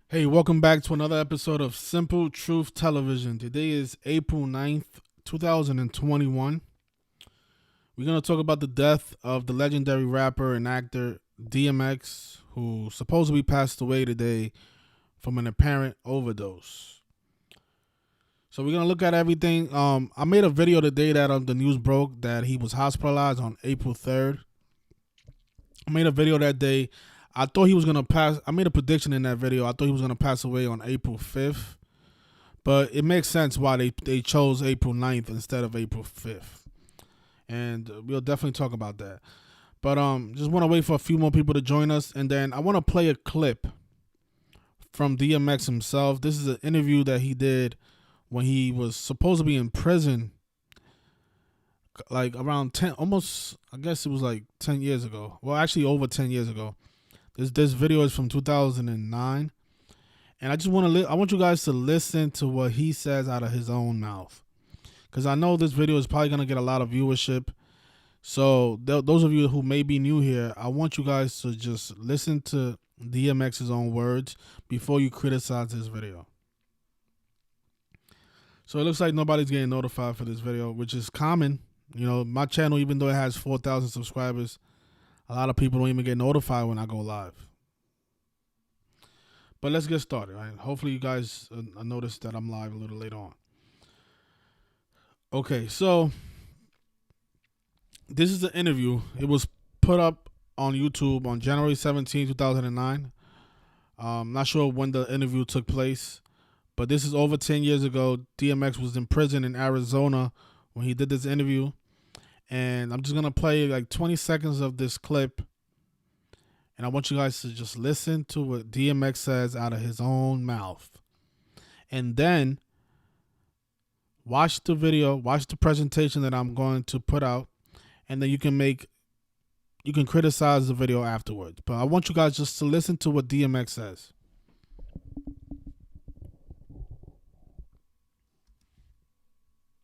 Hey, welcome back to another episode of Simple Truth Television. Today is April 9th, 2021. We're going to talk about the death of the legendary rapper and actor DMX, who supposedly passed away today from an apparent overdose. So we're going to look at everything. I made a video today that the news broke that he was hospitalized on April 3rd. I made a video that day. I thought he was going to pass. I made a prediction in that video. I thought he was going to pass away on April 5th. But it makes sense why they chose April 9th instead of April 5th. And we'll definitely talk about that. But just want to wait for a few more people to join us. And then I want to play a clip from DMX himself. This is an interview that he did when he was supposed to be in prison, like around 10, almost, I guess it was like 10 years ago. Well, actually over 10 years ago. This video is from 2009. And I want you guys to listen to what he says out of his own mouth. Because I know this video is probably going to get a lot of viewership. So those of you who may be new here, I want you guys to just listen to DMX's own words before you criticize this video. So it looks like nobody's getting notified for this video, which is common. You know, my channel, even though it has 4,000 subscribers, a lot of people don't even get notified when I go live. But let's get started, right? Hopefully you guys noticed that I'm live a little later on. Okay, so this is an interview. It was put up on YouTube on January 17, 2009. Not sure when the interview took place, but this is over 10 years ago. DMX was in prison in Arizona when he did this interview. And I'm just going to play like 20 seconds of this clip. And I want you guys to just listen to what DMX says out of his own mouth. And then watch the video, watch the presentation that I'm going to put out. And then you can criticize the video afterwards. But I want you guys just to listen to what DMX says.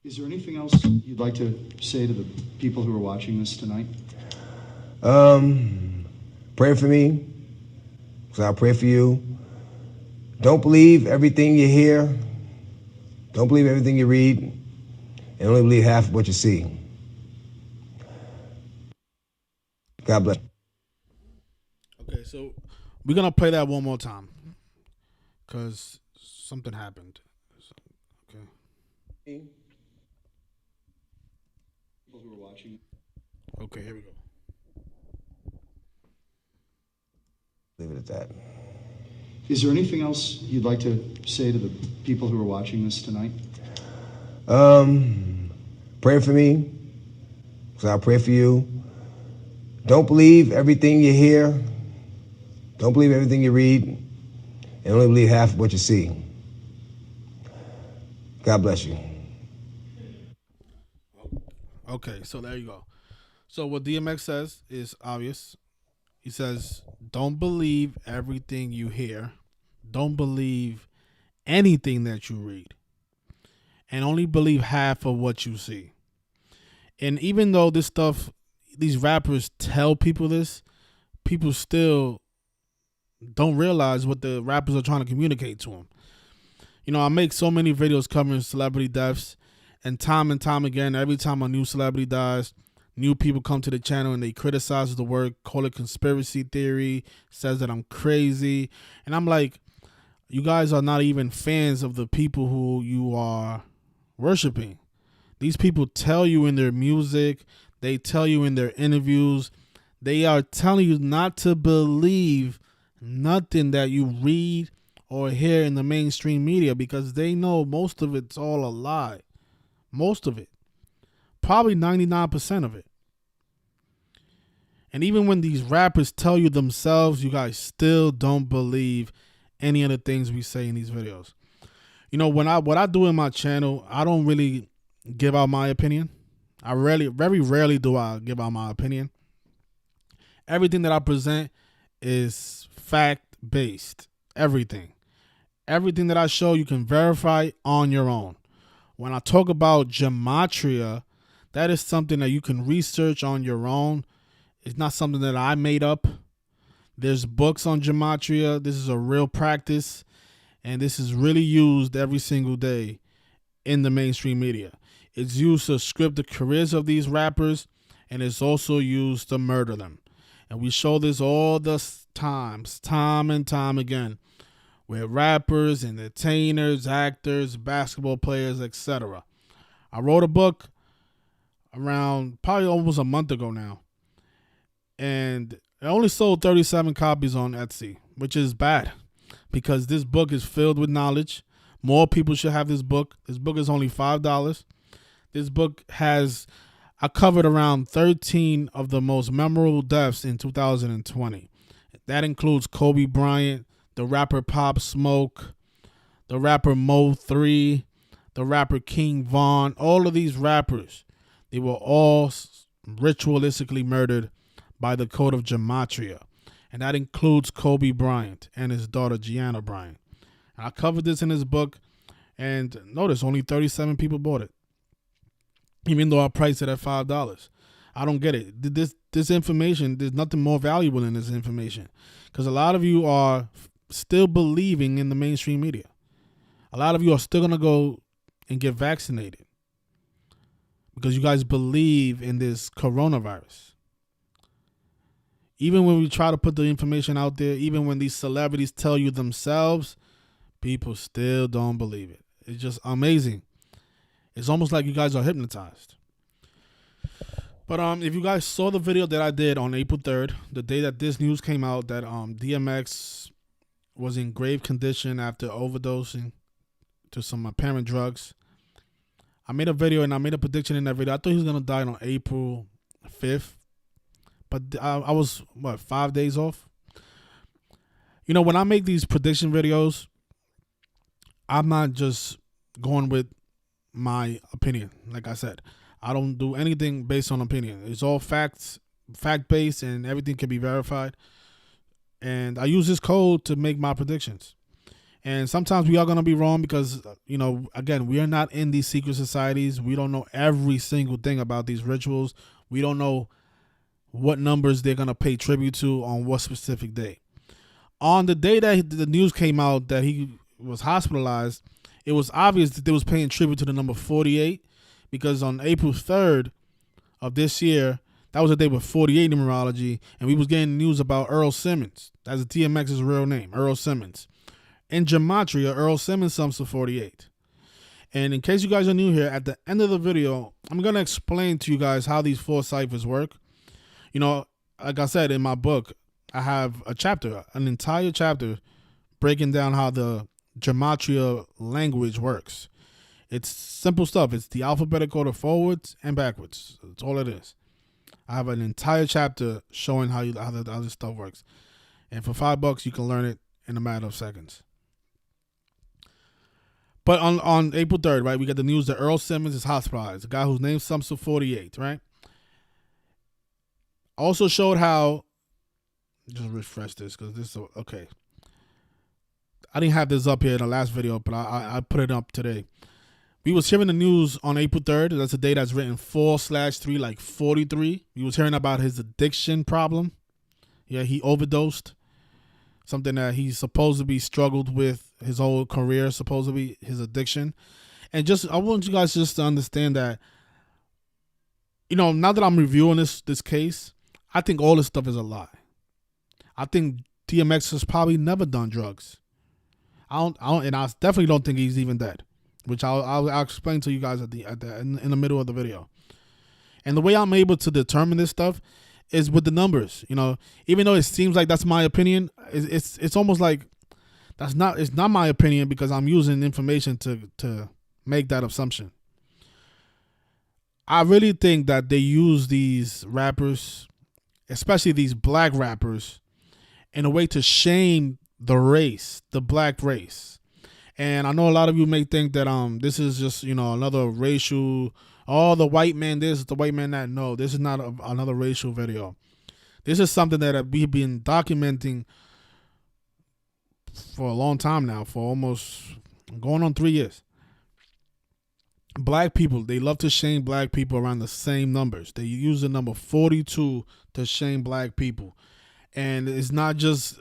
Is there anything else you'd like to say to the people who are watching this tonight? Pray for me, because I'll pray for you. Don't believe everything you hear. Don't believe everything you read. And only believe half of what you see. God bless. Okay, so we're going to play that one more time because something happened. So, okay. People who are watching. Okay, here we go. Leave it at that. Is there anything else you'd like to say to the people who are watching this tonight? Pray for me, because I'll pray for you. Don't believe everything you hear. Don't believe everything you read. And only believe half of what you see. God bless you. Okay, so there you go. So what DMX says is obvious. He says, don't believe everything you hear. Don't believe anything that you read. And only believe half of what you see. And even though this stuff, these rappers tell people this, people still don't realize what the rappers are trying to communicate to them. You know, I make so many videos covering celebrity deaths. And time again, every time a new celebrity dies, new people come to the channel and they criticize the work, call it conspiracy theory, says that I'm crazy. And I'm like, you guys are not even fans of the people who you are worshiping. These people tell you in their music, they tell you in their interviews, they are telling you not to believe nothing that you read or hear in the mainstream media because they know most of it's all a lie. Most of it. Probably 99% of it. And even when these rappers tell you themselves, you guys still don't believe any of the things we say in these videos. You know, what I do in my channel, I don't really give out my opinion. Very rarely do I give out my opinion. Everything that I present is fact-based. Everything. Everything that I show, you can verify on your own. When I talk about Gematria, that is something that you can research on your own. It's not something that I made up. There's books on Gematria. This is a real practice. And this is really used every single day in the mainstream media. It's used to script the careers of these rappers, and it's also used to murder them. And we show this all the times, time and time again, with rappers, entertainers, actors, basketball players, etc. I wrote a book around probably almost a month ago now, and it only sold 37 copies on Etsy, which is bad because this book is filled with knowledge. More people should have this book. This book is only $5. This book has, I covered around 13 of the most memorable deaths in 2020. That includes Kobe Bryant, the rapper Pop Smoke, the rapper Mo 3, the rapper King Von. All of these rappers, they were all ritualistically murdered by the code of Gematria. And that includes Kobe Bryant and his daughter Gianna Bryant. I covered this in his book, and notice only 37 people bought it, even though I priced it at $5. I don't get it. This information, there's nothing more valuable in this information, because a lot of you are still believing in the mainstream media. A lot of you are still going to go and get vaccinated because you guys believe in this coronavirus. Even when we try to put the information out there, even when these celebrities tell you themselves, people still don't believe it. It's just amazing. It's almost like you guys are hypnotized. But if you guys saw the video that I did on April 3rd, the day that this news came out that DMX was in grave condition after overdosing to some apparent drugs, I made a video and I made a prediction in that video. I thought he was going to die on April 5th. But I was, 5 days off? You know, when I make these prediction videos, I'm not just going with my opinion. Like I said, I don't do anything based on opinion. It's all fact-based, and everything can be verified. And I use this code to make my predictions. And sometimes we are going to be wrong because, you know, again, we are not in these secret societies. We don't know every single thing about these rituals. We don't know what numbers they're going to pay tribute to on what specific day. On the day that the news came out that he was hospitalized, it was obvious that they was paying tribute to the number 48, because on April 3rd of this year, that was the day with 48 numerology, and we was getting news about Earl Simmons. That's DMX's real name, Earl Simmons. In Gematria, Earl Simmons sums to 48. And in case you guys are new here, at the end of the video, I'm going to explain to you guys how these 4 ciphers work. You know, like I said, in my book, I have a chapter, an entire chapter, breaking down how the Gematria language works. It's simple stuff. It's the alphabetic order forwards and backwards. That's all it is. I have an entire chapter showing how this stuff works. And for $5, you can learn it in a matter of seconds. But on April 3rd, right, we got the news that Earl Simmons is hospitalized, a guy whose name sums to 48, right? Also showed how, just refresh this because this is okay. I didn't have this up here in the last video, but I put it up today. We was hearing the news on April 3rd. That's a day that's written 4/3, like 43. We was hearing about his addiction problem. Yeah, he overdosed. Something that he supposedly struggled with his whole career, supposedly his addiction. And just, I want you guys just to understand that, you know, now that I'm reviewing this case, I think all this stuff is a lie. I think DMX has probably never done drugs. And I definitely don't think he's even dead, which I'll explain to you guys in the middle of the video. And the way I'm able to determine this stuff is with the numbers. You know, even though it seems like that's my opinion, it's almost like it's not my opinion, because I'm using information to make that assumption. I really think that they use these rappers, especially these black rappers, in a way to shame the race, the black race. And I know a lot of you may think that this is just, you know, another racial, the white man this, the white man that. No, this is not another racial video. This is something that we've been documenting for a long time now, for almost going on 3 years. Black people, they love to shame black people around the same numbers. They use the number 42 to shame black people. And this is not just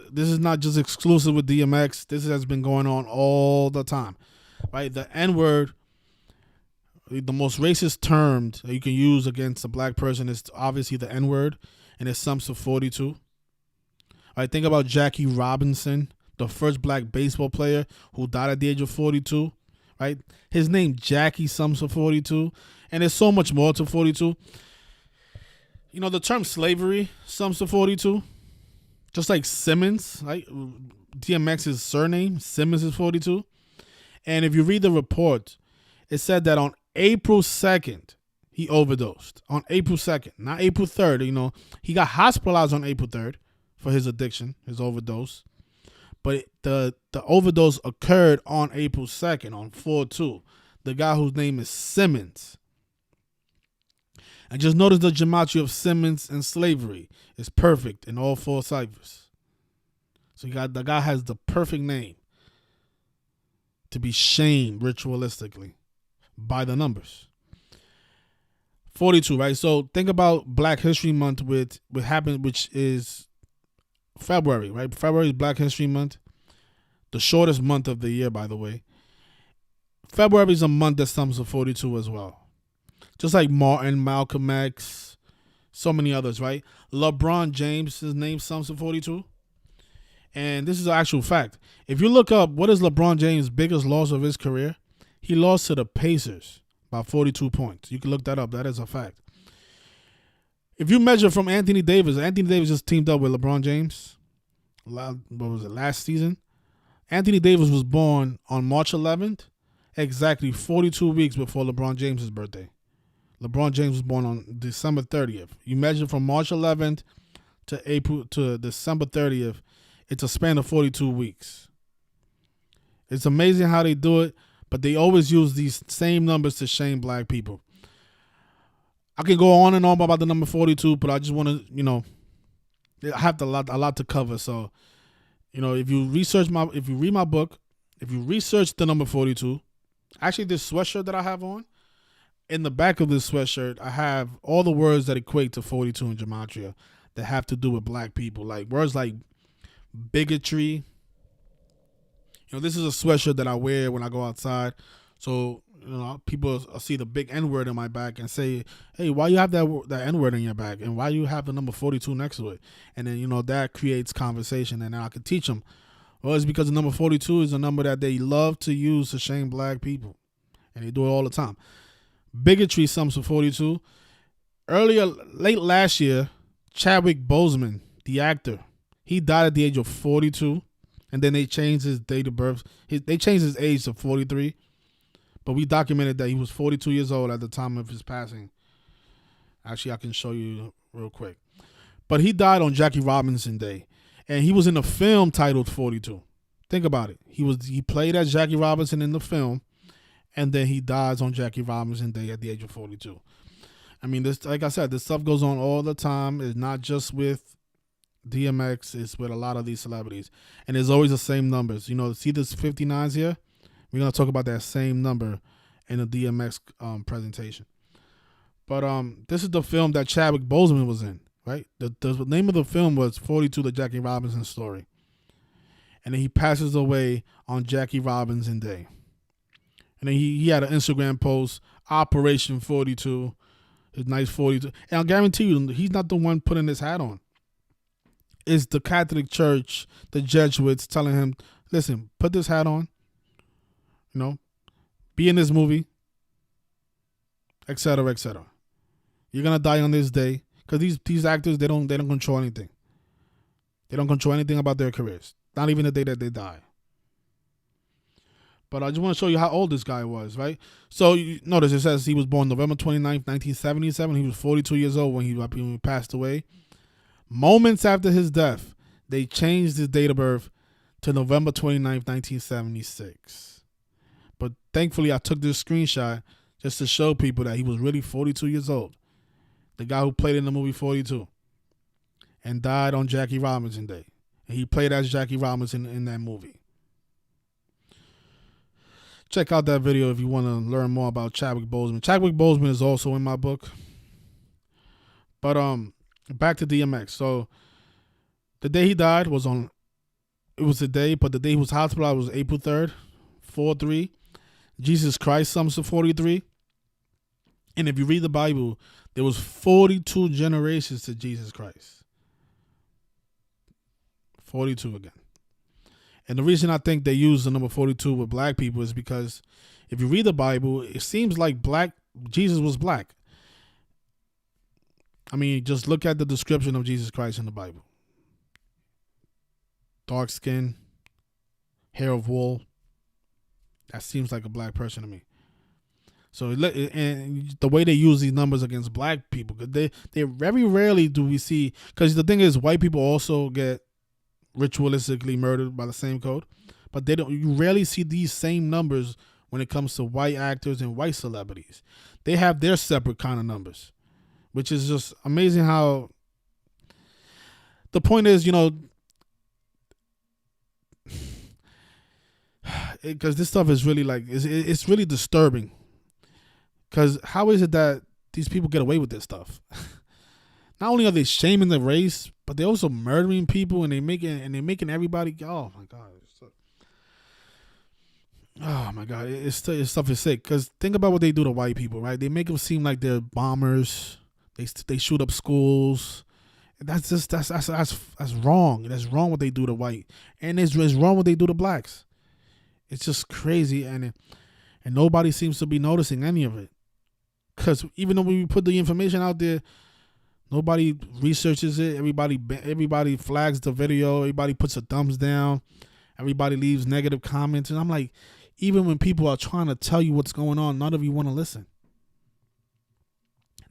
exclusive with DMX. This has been going on all the time, right? The N-word, the most racist term that you can use against a black person is obviously the N-word, and it sums to 42. I think about Jackie Robinson, the first black baseball player who died at the age of 42, right? His name, Jackie, sums to 42, and there's so much more to 42. You know, the term slavery sums to 42, just like Simmons, right? DMX's surname, Simmons, is 42. And if you read the report, it said that on April 2nd, he overdosed. On April 2nd, not April 3rd. You know, he got hospitalized on April 3rd for his addiction, his overdose. But the overdose occurred on April 2nd, on 4/2. The guy whose name is Simmons. And just notice the gematria of Simmons and slavery is perfect in all 4 ciphers. So the guy has the perfect name to be shamed ritualistically by the numbers. 42, right? So think about Black History Month with what happened, which is February, right? February is Black History Month, the shortest month of the year, by the way. February is a month that sums to 42 as well. Just like Martin, Malcolm X, so many others, right? LeBron James, his name sums to 42. And this is an actual fact. If you look up what is LeBron James' biggest loss of his career, he lost to the Pacers by 42 points. You can look that up. That is a fact. If you measure from Anthony Davis just teamed up with LeBron James. What was it, last season? Anthony Davis was born on March 11th, exactly 42 weeks before LeBron James' birthday. LeBron James was born on December 30th. You measure from March 11th to December 30th, it's a span of 42 weeks. It's amazing how they do it, but they always use these same numbers to shame black people. I can go on and on about the number 42, but I just want to, I have a lot to cover. So, if you read my book, if you research the number 42, actually this sweatshirt that I have on, in the back of this sweatshirt, I have all the words that equate to 42 in Gematria that have to do with black people. Like words like bigotry. This is a sweatshirt that I wear when I go outside. So, people see the big N-word in my back and say, hey, why you have that N-word in your back? And why you have the number 42 next to it? And then, that creates conversation. And then I can teach them. Well, it's because the number 42 is a number that they love to use to shame black people. And they do it all the time. Bigotry sums to 42. Late last year, Chadwick Boseman, the actor, he died at the age of 42. And then they changed his date of birth. They changed his age to 43. But we documented that he was 42 years old at the time of his passing. Actually, I can show you real quick. But he died on Jackie Robinson Day. And he was in a film titled 42. Think about it. He played as Jackie Robinson in the film. And then he dies on Jackie Robinson Day at the age of 42. I mean, this, like I said, this stuff goes on all the time. It's not just with DMX, it's with a lot of these celebrities. And there's always the same numbers. See this 59s here? We're going to talk about that same number in the DMX presentation. But this is the film that Chadwick Boseman was in, right? The name of the film was 42, the Jackie Robinson Story. And then he passes away on Jackie Robinson Day. And then he had an Instagram post, Operation 42, his nice 42. And I'll guarantee you, he's not the one putting this hat on. It's the Catholic Church, the Jesuits telling him, listen, put this hat on, be in this movie, etc., etc. You're going to die on this day. Because these actors, they don't control anything. They don't control anything about their careers. Not even the day that they die. But I just want to show you how old this guy was, right? So notice it says he was born November 29th, 1977. He was 42 years old when he passed away. Moments after his death, they changed his date of birth to November 29th, 1976. But thankfully, I took this screenshot just to show people that he was really 42 years old. The guy who played in the movie 42 and died on Jackie Robinson Day. And he played as Jackie Robinson in that movie. Check out that video if you want to learn more about Chadwick Boseman. Chadwick Boseman is also in my book. But back to DMX. So The day he died was on. It was the day, but the day he was hospitalized was April 3rd, 4-3. Jesus Christ sums to 43. And if you read the Bible, there was 42 generations to Jesus Christ. 42 again. And the reason I think they use the number 42 with black people is because if you read the Bible, it seems like Jesus was black. I mean, just look at the description of Jesus Christ in the Bible. Dark skin, hair of wool. That seems like a black person to me. So, and the way they use these numbers against black people, because they very rarely do we see, because the thing is, white people also get ritualistically murdered by the same code, but you rarely see these same numbers when it comes to white actors and white celebrities. They have their separate kind of numbers, which is just amazing how, the point is, because this stuff is really like, it's really disturbing. Because how is it that these people get away with this stuff? Not only are they shaming the race, but they're also murdering people, and they're making everybody. Oh my God! Oh my God! It's stuff is sick. Because think about what they do to white people, right? They make them seem like they're bombers. They shoot up schools. That's wrong. That's wrong what they do to white, and it's wrong what they do to blacks. It's just crazy, and nobody seems to be noticing any of it. Because even though we put the information out there, nobody researches it. Everybody flags the video. Everybody puts a thumbs down. Everybody leaves negative comments. And I'm like, even when people are trying to tell you what's going on, none of you want to listen.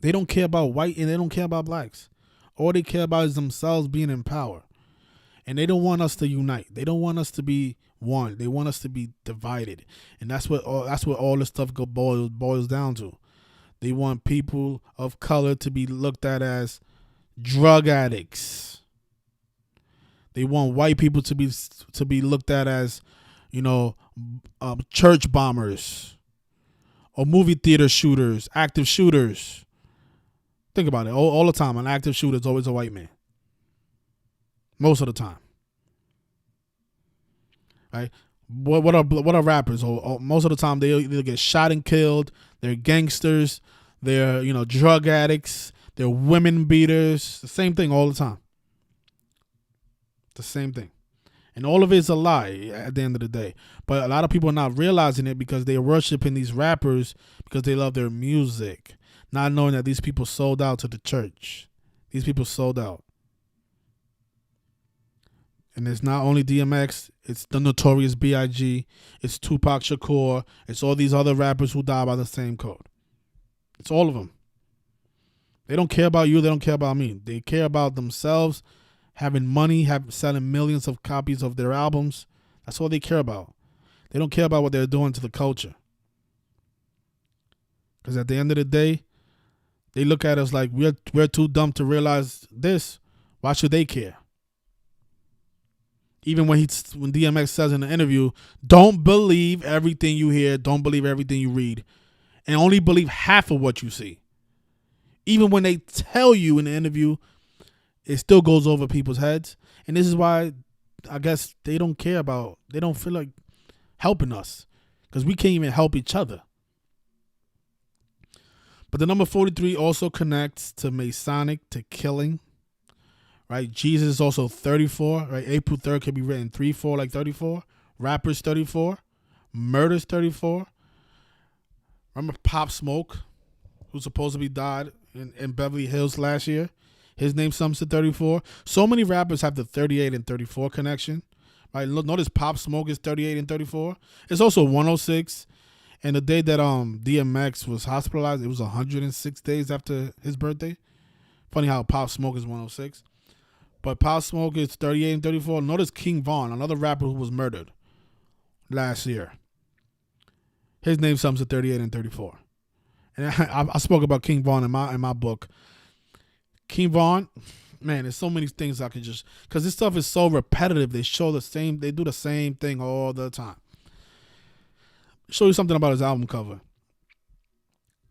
They don't care about white and they don't care about blacks. All they care about is themselves being in power. And they don't want us to unite. They don't want us to be one. They want us to be divided. And that's what all this stuff boils down to. They want people of color to be looked at as drug addicts. They want white people to be looked at as, church bombers or movie theater shooters, active shooters. Think about it. All the time, an active shooter is always a white man. Most of the time. Right? What are rappers? Most of the time, they either get shot and killed. They're gangsters. They're drug addicts. They're women beaters. The same thing all the time. The same thing, and all of it is a lie at the end of the day. But a lot of people are not realizing it because they're worshiping these rappers because they love their music, not knowing that these people sold out to the church. These people sold out. And it's not only DMX, it's the Notorious B.I.G., it's Tupac Shakur, it's all these other rappers who die by the same code. It's all of them. They don't care about you, they don't care about me. They care about themselves, having money, selling millions of copies of their albums. That's all they care about. They don't care about what they're doing to the culture. Because at the end of the day, they look at us like we're too dumb to realize this. Why should they care? Even when DMX says in the interview, don't believe everything you hear, don't believe everything you read, and only believe half of what you see. Even when they tell you in the interview, it still goes over people's heads. And this is why I guess they don't feel like helping us, because we can't even help each other. But the number 43 also connects to Masonic, to killing. Right, Jesus is also 34. Right, April 3rd could be written 3-4, like 34. Rappers 34. Murders 34. Remember Pop Smoke, who supposedly died in Beverly Hills last year? His name sums to 34. So many rappers have the 38 and 34 connection. Right, notice Pop Smoke is 38 and 34. It's also 106. And the day that DMX was hospitalized, it was 106 days after his birthday. Funny how Pop Smoke is 106. But Pop Smoke is 38 and 34. Notice King Von, another rapper who was murdered last year. His name sums to 38 and 34. And I spoke about King Von in my book. King Von, man, there's so many things I could just, because this stuff is so repetitive. They do the same thing all the time. Show you something about his album cover.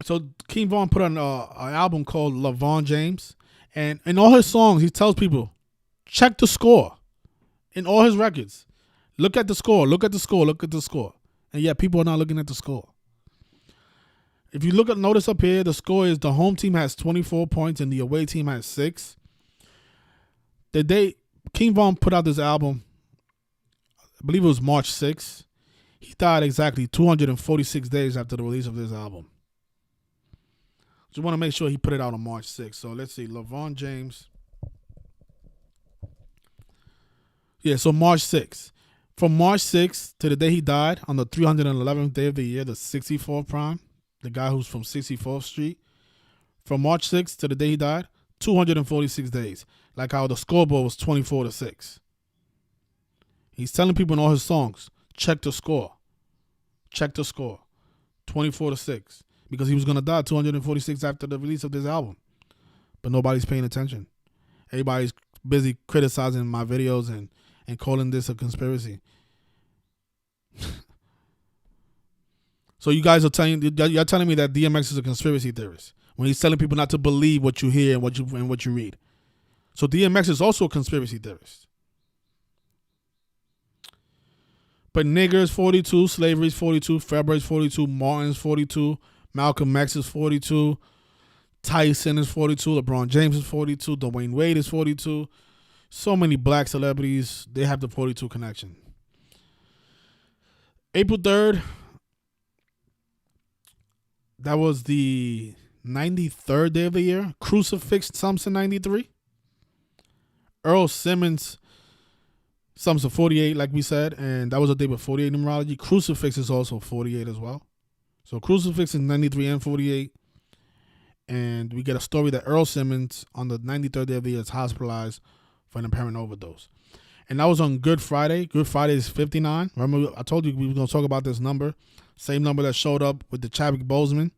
So King Von put on an album called LeVon James, and in all his songs he tells people, Check the score in all his records. Look at the score. Look at the score. Look at the score. And yet people are not looking at the score. If you notice up here, the score is the home team has 24 points and the away team has 6. The day King Von put out this album, I believe it was March 6th. He died exactly 246 days after the release of this album. Just want to make sure he put it out on March 6th. So let's see, LeVon James. Yeah, so March 6th. From March 6th to the day he died, on the 311th day of the year, the 64th prime, the guy who's from 64th Street, from March 6th to the day he died, 246 days. Like how the scoreboard was 24-6. He's telling people in all his songs, check the score. Check the score. 24-6. Because he was going to die 246 after the release of this album. But nobody's paying attention. Everybody's busy criticizing my videos and calling this a conspiracy. So you guys are you're telling me that DMX is a conspiracy theorist when he's telling people not to believe what you hear and what you read. So DMX is also a conspiracy theorist. But nigger is 42, slavery is 42, February is 42, Martin is 42, Malcolm X is 42, Tyson is 42, LeBron James is 42, Dwayne Wade is 42. So many black celebrities, they have the 42 connection. April 3rd, that was the 93rd day of the year. Crucifix Thompson 93. Earl Simmons Thompson 48, like we said, and that was a day with 48 numerology. Crucifix is also 48 as well. So Crucifix is 93 and 48. And we get a story that Earl Simmons on the 93rd day of the year is hospitalized for an apparent overdose. And that was on Good Friday. Good Friday is 59. Remember, I told you we were going to talk about this number. Same number that showed up with the Chadwick Boseman.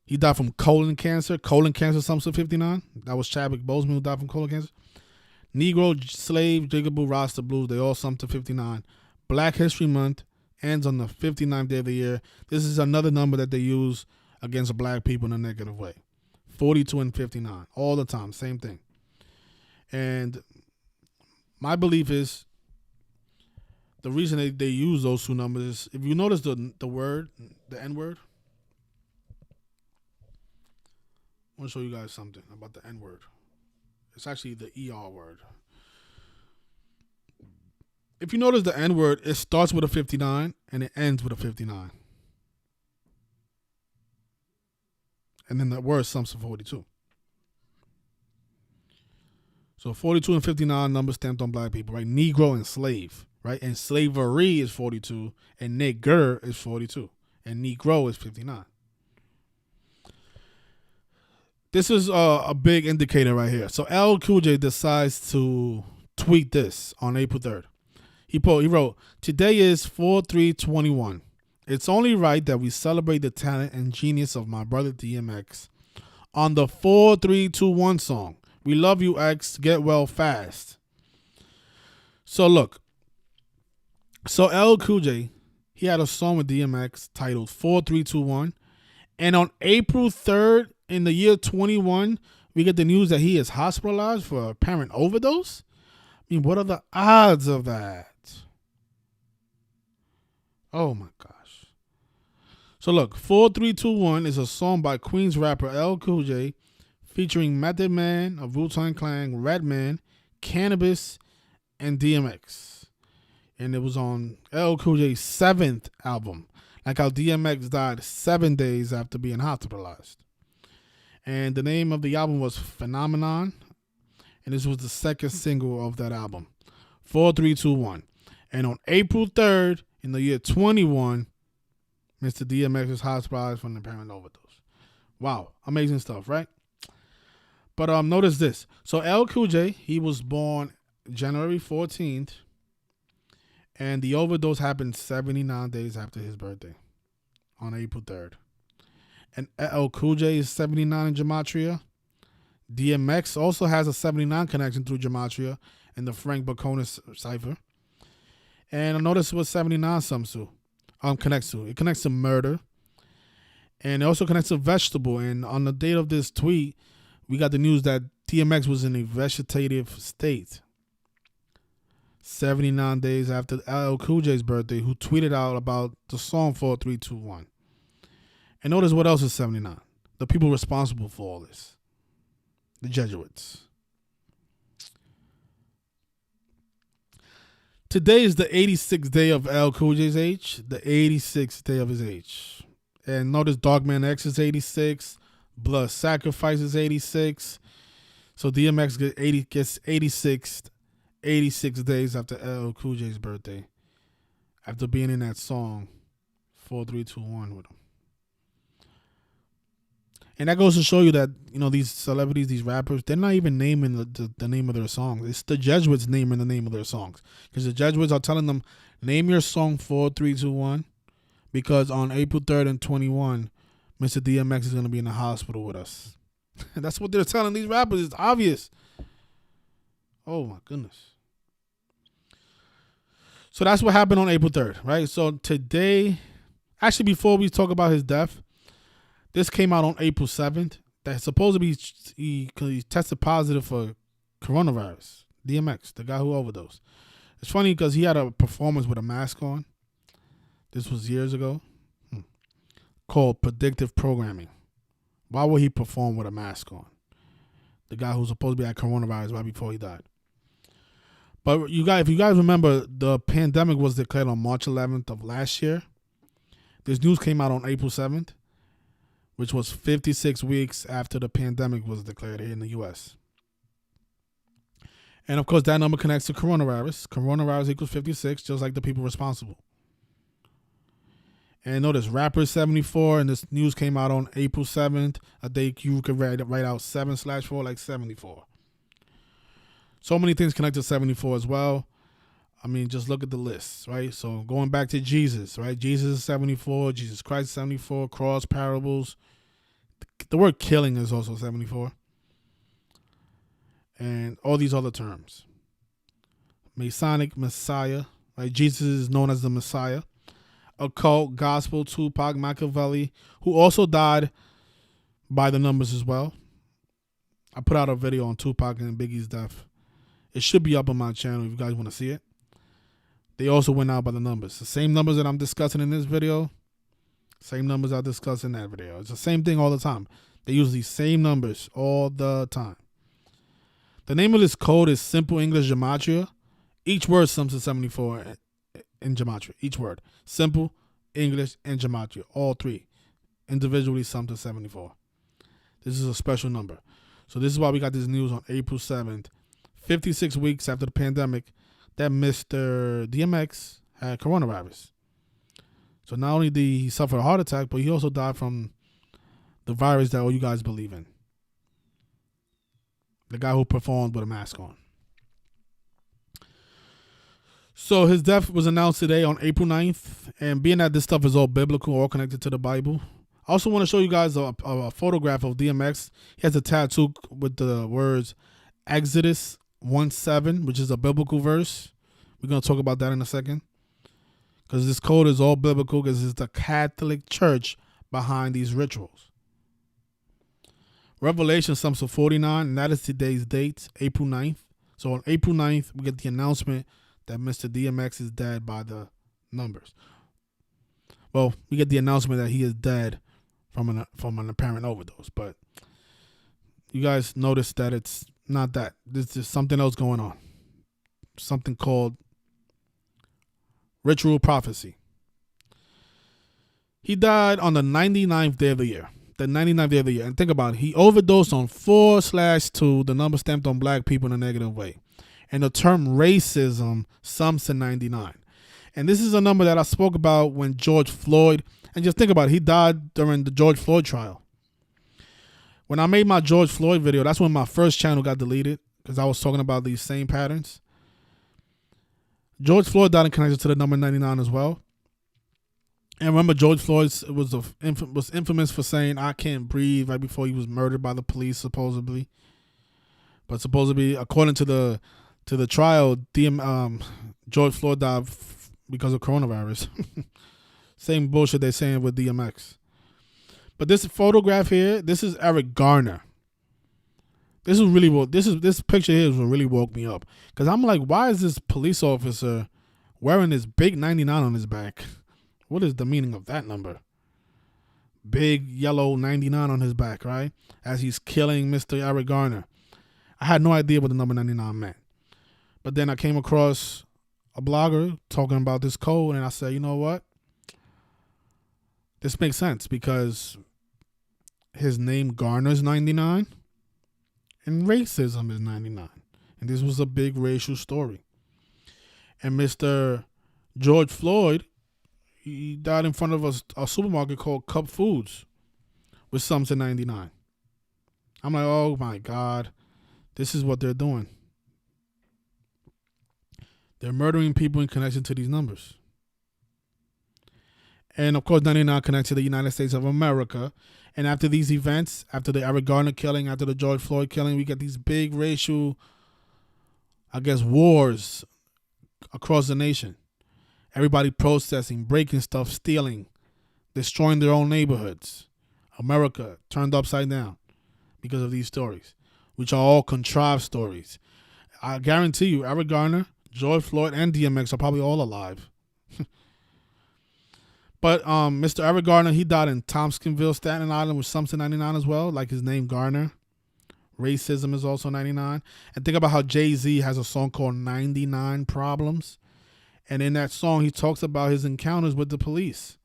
He died from colon cancer. Colon cancer, Thompson 59. That was Chadwick Boseman who died from colon cancer. Negro, slave, Jigaboo, Rasta Blues, they all sum to 59. Black History Month ends on the 59th day of the year. This is another number that they use against black people in a negative way. 42 and 59. All the time. Same thing. And my belief is the reason they use those two numbers is, if you notice the word, the N-word, I want to show you guys something about the N-word. It's actually the ER word. If you notice the N-word, it starts with a 59 and it ends with a 59. And then the word sums to 42. So 42 and 59 numbers stamped on black people, right? Negro and slave, right? And slavery is 42 and nigger is 42 and Negro is 59. This is a big indicator right here. So LL Cool J decides to tweet this on April 3rd. He wrote, "Today is 4/3/21. It's only right that we celebrate the talent and genius of my brother DMX on the 4/3/21 song. We love you, X. Get well fast." So look. So LL Cool J, he had a song with DMX titled 4/3/21. And on April 3rd, in the year 21, we get the news that he is hospitalized for apparent overdose. I mean, what are the odds of that? Oh my gosh. So look, 4/3/21 is a song by Queens rapper LL Cool J featuring Method Man of Wu-Tang Clan, Redman, Cannabis, and DMX. And it was on LL Cool J's 7th album. Like how DMX died 7 days after being hospitalized. And the name of the album was Phenomenon. And this was the second single of that album. 4/3/21. And on April 3rd, in the year 21, Mr. DMX was hospitalized from an apparent overdose. Wow. Amazing stuff, right? But notice this. So LL Cool J, he was born January 14th. And the overdose happened 79 days after his birthday. On April 3rd. And LL Cool J is 79 in Gematria. DMX also has a 79 connection through Gematria in the Frank Baconis cipher. And notice what 79 connects to. It connects to murder. And it also connects to vegetable. And on the date of this tweet, we got the news that DMX was in a vegetative state 79 days after LL Cool J's birthday, who tweeted out about the song 4321. And notice what else is 79. The people responsible for all this. The Jesuits. Today is the 86th day of LL Cool J's age. The 86th day of his age. And notice Dogman X is 86. Blood Sacrifice is 86. So DMX gets 86 days after LL Cool J's birthday, after being in that song 4321 with him. And that goes to show you that, you know, these celebrities, these rappers, they're not even naming the name of their songs. It's the Jesuits naming the name of their songs, because the Jesuits are telling them, name your song 4321, because on April 3rd and 21, Mr. DMX is going to be in the hospital with us. That's what they're telling these rappers. It's obvious. Oh my goodness. So that's what happened on April 3rd, right? So today, actually before we talk about his death, this came out on April 7th. That supposedly he tested positive for coronavirus. DMX, the guy who overdosed. It's funny because he had a performance with a mask on. This was years ago. Called predictive programming. Why would he perform with a mask on? The guy who's supposed to be at coronavirus right before he died. But if you guys remember, the pandemic was declared on March 11th of last year. This news came out on April 7th, which was 56 weeks after the pandemic was declared here in the U.S. And of course, that number connects to coronavirus. Coronavirus equals 56, just like the people responsible. And notice, rapper 74, and this news came out on April 7th. A day you could write out 7/4 like 74. So many things connect to 74 as well. I mean, just look at the list, right? So going back to Jesus, right? Jesus is 74. Jesus Christ is 74. Cross, parables. The word killing is also 74. And all these other terms. Masonic, Messiah, right? Jesus is known as the Messiah. Occult, gospel, Tupac, Machiavelli, who also died by the numbers as well. I put out a video on Tupac and Biggie's death. It should be up on my channel if you guys want to see it. They also went out by the numbers. The same numbers that I'm discussing in this video, same numbers I discussed in that video. It's the same thing all the time. They use these same numbers all the time. The name of this code is Simple English Gematria. Each word sums to 74 in Gematria. Each word. Simple, English, and Gematria. All three individually sum to 74. This is a special number. So this is why we got this news on April 7th. 56 weeks after the pandemic, that Mr. DMX had coronavirus. So not only did he suffer a heart attack, but he also died from the virus that all you guys believe in. The guy who performed with a mask on. So his death was announced today on April 9th. And being that this stuff is all biblical, all connected to the Bible, I also want to show you guys a photograph of DMX. He has a tattoo with the words Exodus 1:7, which is a biblical verse. We're going to talk about that in a second. Because this code is all biblical, because it's the Catholic Church behind these rituals. Revelation sums to 49, and that is today's date, April 9th. So on April 9th, we get the announcement that Mr. DMX is dead by the numbers. Well, we get the announcement that he is dead from an apparent overdose. But you guys notice that it's not that. There's just something else going on. Something called ritual prophecy. He died on the 99th day of the year. The 99th day of the year. And think about it. He overdosed on 4/2, the number stamped on black people in a negative way. And the term racism sums to 99. And this is a number that I spoke about when George Floyd, and just think about it, he died during the George Floyd trial. When I made my George Floyd video, that's when my first channel got deleted, because I was talking about these same patterns. George Floyd died in connection to the number 99 as well. And remember, George Floyd was infamous for saying, "I can't breathe," right before he was murdered by the police, supposedly. But supposedly, according to the trial, George Floyd died because of coronavirus. Same bullshit they're saying with DMX. But this photograph here, this is Eric Garner. this picture here is what really woke me up. Because I'm like, why is this police officer wearing this big 99 on his back? What is the meaning of that number? Big yellow 99 on his back, right? As he's killing Mr. Eric Garner. I had no idea what the number 99 meant. But then I came across a blogger talking about this code, and I said, you know what? This makes sense because his name Garner's 99 and racism is 99. And this was a big racial story. And Mr. George Floyd, he died in front of a supermarket called Cup Foods with something 99. I'm like, oh my God, this is what they're doing. They're murdering people in connection to these numbers. And of course, 99 connects to the United States of America. And after these events, after the Eric Garner killing, after the George Floyd killing, we get these big racial, I guess, wars across the nation. Everybody protesting, breaking stuff, stealing, destroying their own neighborhoods. America turned upside down because of these stories, which are all contrived stories. I guarantee you, Eric Garner, George Floyd, and DMX are probably all alive. But Mr. Eric Garner, he died in Tompkinsville, Staten Island with something 99 as well, like his name Garner. Racism is also 99. And think about how Jay-Z has a song called 99 Problems. And in that song, he talks about his encounters with the police.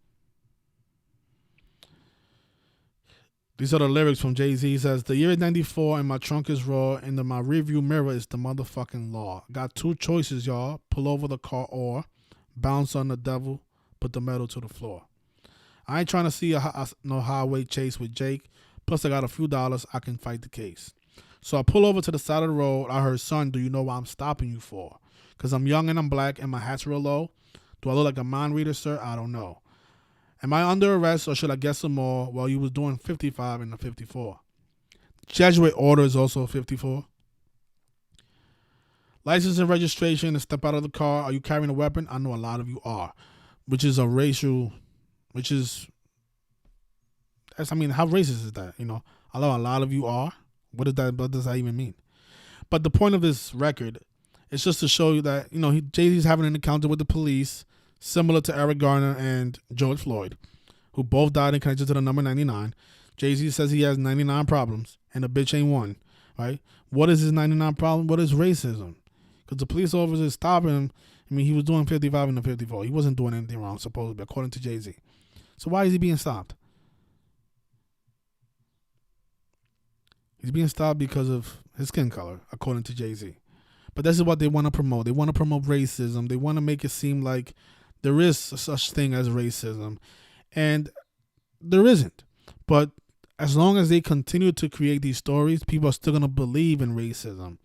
These are the lyrics from Jay-Z. He says, the year is 94 and my trunk is raw and my rearview mirror is the motherfucking law. Got two choices, y'all. Pull over the car or bounce on the devil, put the metal to the floor. I ain't trying to see no highway chase with Jake. Plus, I got a few dollars. I can fight the case. So I pull over to the side of the road. I heard, son, do you know what I'm stopping you for? Because I'm young and I'm black and my hat's real low. Do I look like a mind reader, sir? I don't know. Am I under arrest or should I get some more? Well, you was doing 55 and a 54. Jesuit order is also 54. License and registration and step out of the car. Are you carrying a weapon? I know a lot of you are. Which is a racial, how racist is that? You know, I know a lot of you are. What does that even mean? But the point of this record is just to show you that, you know, Jay-Z's having an encounter with the police, similar to Eric Garner and George Floyd, who both died in connection to the number 99. Jay-Z says he has 99 problems, and the bitch ain't one, right? What is his 99 problem? What is racism? Because the police officer is stopping him. I mean, he was doing 55 and a 54. He wasn't doing anything wrong, supposedly, according to Jay-Z. So why is he being stopped? He's being stopped because of his skin color, according to Jay-Z. But this is what they want to promote. They want to promote racism. They want to make it seem like there is such thing as racism. And there isn't. But as long as they continue to create these stories, people are still going to believe in racism.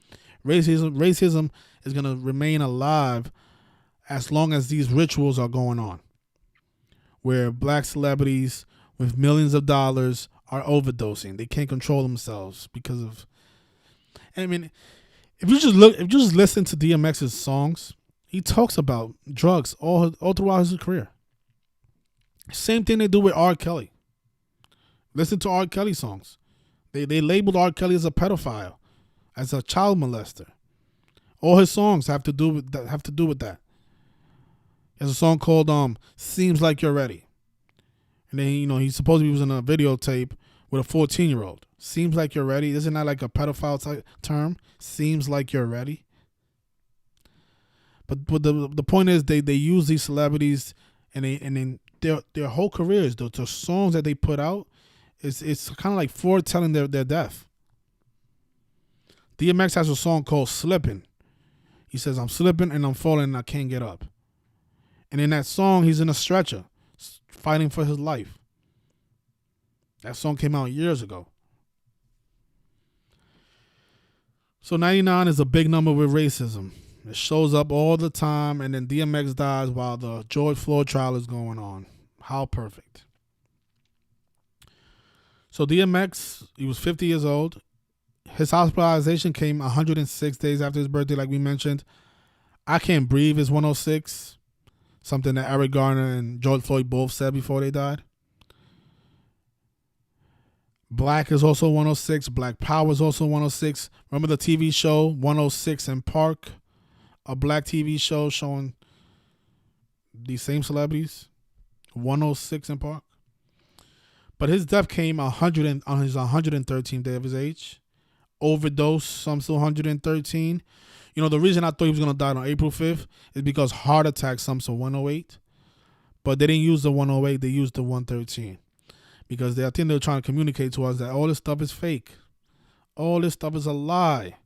Racism is going to remain alive as long as these rituals are going on, where black celebrities with millions of dollars are overdosing. They can't control themselves because of. I mean, if you just listen to DMX's songs, he talks about drugs all throughout his career. Same thing they do with R. Kelly. Listen to R. Kelly songs. They labeled R. Kelly as a pedophile, as a child molester. All his songs have to do with that. There's a song called "Seems Like You're Ready," and then he supposedly was in a videotape with a 14-year-old. Seems like you're ready. Isn't that like a pedophile type term? Seems like you're ready. But the point is they use these celebrities and then their whole careers, the songs that they put out, it's kind of like foretelling their death. DMX has a song called "Slipping." He says, "I'm slipping and I'm falling and I can't get up." And in that song, he's in a stretcher, fighting for his life. That song came out years ago. So 99 is a big number with racism. It shows up all the time, and then DMX dies while the George Floyd trial is going on. How perfect. So DMX, he was 50 years old. His hospitalization came 106 days after his birthday, like we mentioned. I Can't Breathe is 106. Something that Eric Garner and George Floyd both said before they died. Black is also 106. Black Power is also 106. Remember the TV show 106 in Park? A black TV show showing these same celebrities. 106 in Park. But his death came on his 113th day of his age. Overdose, some still 113. You know, the reason I thought he was going to die on April 5th is because heart attack, some still 108. But they didn't use the 108, they used the 113. Because I think they're trying to communicate to us that all this stuff is fake. All this stuff is a lie.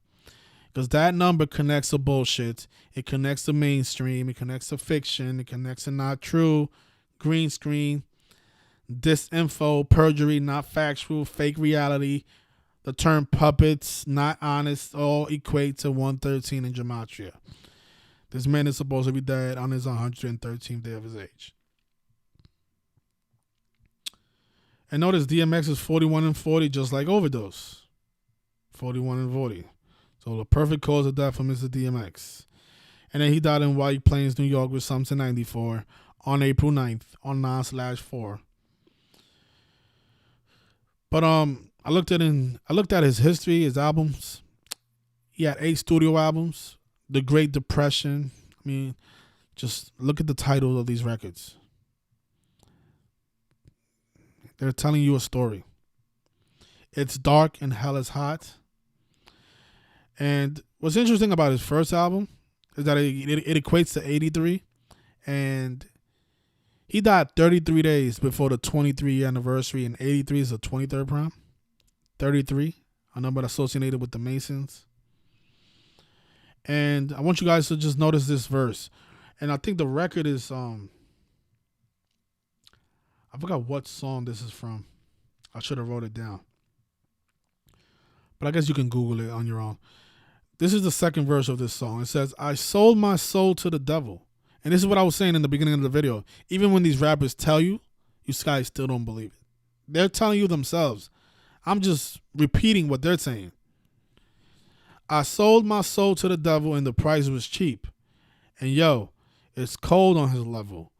Because that number connects to bullshit. It connects to mainstream. It connects to fiction. It connects to not true, green screen, disinfo, perjury, not factual, fake reality. The term puppets, not honest, all equate to 113 in Gematria. This man is supposed to be dead on his 113th day of his age. And notice DMX is 41 and 40, just like Overdose. 41 and 40. So the perfect cause of death for Mr. DMX. And then he died in White Plains, New York with Something 94 on April 9th on 9/4. But I looked at his history, his albums. He had 8 studio albums. The Great Depression. I mean, just look at the titles of these records. They're telling you a story. It's dark and hell is hot. And what's interesting about his first album is that it equates to 83. And he died 33 days before the 23 anniversary, and 83 is the 23rd prime. 33, a number associated with the Masons. And I want you guys to just notice this verse. And I think the record is, I forgot what song this is from. I should have wrote it down. But I guess you can Google it on your own. This is the second verse of this song. It says, I sold my soul to the devil. And this is what I was saying in the beginning of the video. Even when these rappers tell you, you guys still don't believe it. They're telling you themselves. I'm just repeating what they're saying. I sold my soul to the devil and the price was cheap. And yo, it's cold on his level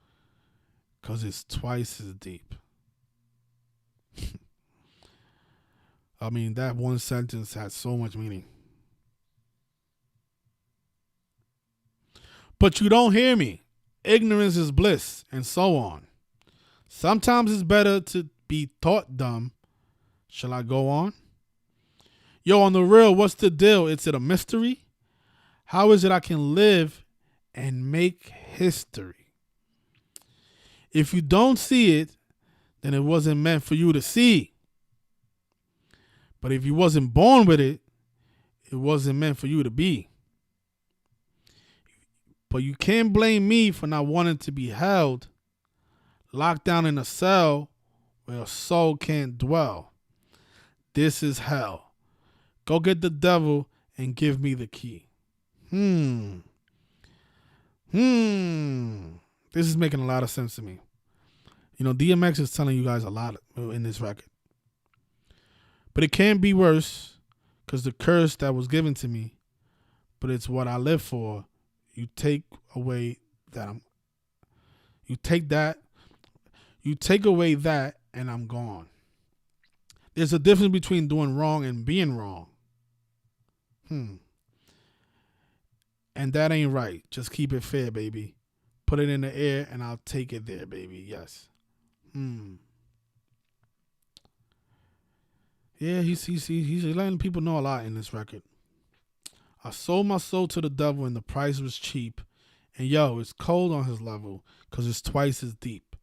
because it's twice as deep. I mean, that one sentence has so much meaning. But you don't hear me. Ignorance is bliss, and so on. Sometimes it's better to be thought dumb. Shall I go on? Yo, on the real, what's the deal? Is it a mystery? How is it I can live and make history? If you don't see it, then it wasn't meant for you to see. But if you wasn't born with it, it wasn't meant for you to be. But you can't blame me for not wanting to be held, locked down in a cell where a soul can't dwell. This is hell. Go get the devil and give me the key. This is making a lot of sense to me. You know, DMX is telling you guys a lot in this record. But it can't be worse because the curse that was given to me, but it's what I live for. You take away that and I'm gone. There's a difference between doing wrong and being wrong. And that ain't right. Just keep it fair, baby. Put it in the air and I'll take it there, baby. Yes. Yeah, he's letting people know a lot in this record. I sold my soul to the devil and the price was cheap. And yo, it's cold on his level because it's twice as deep.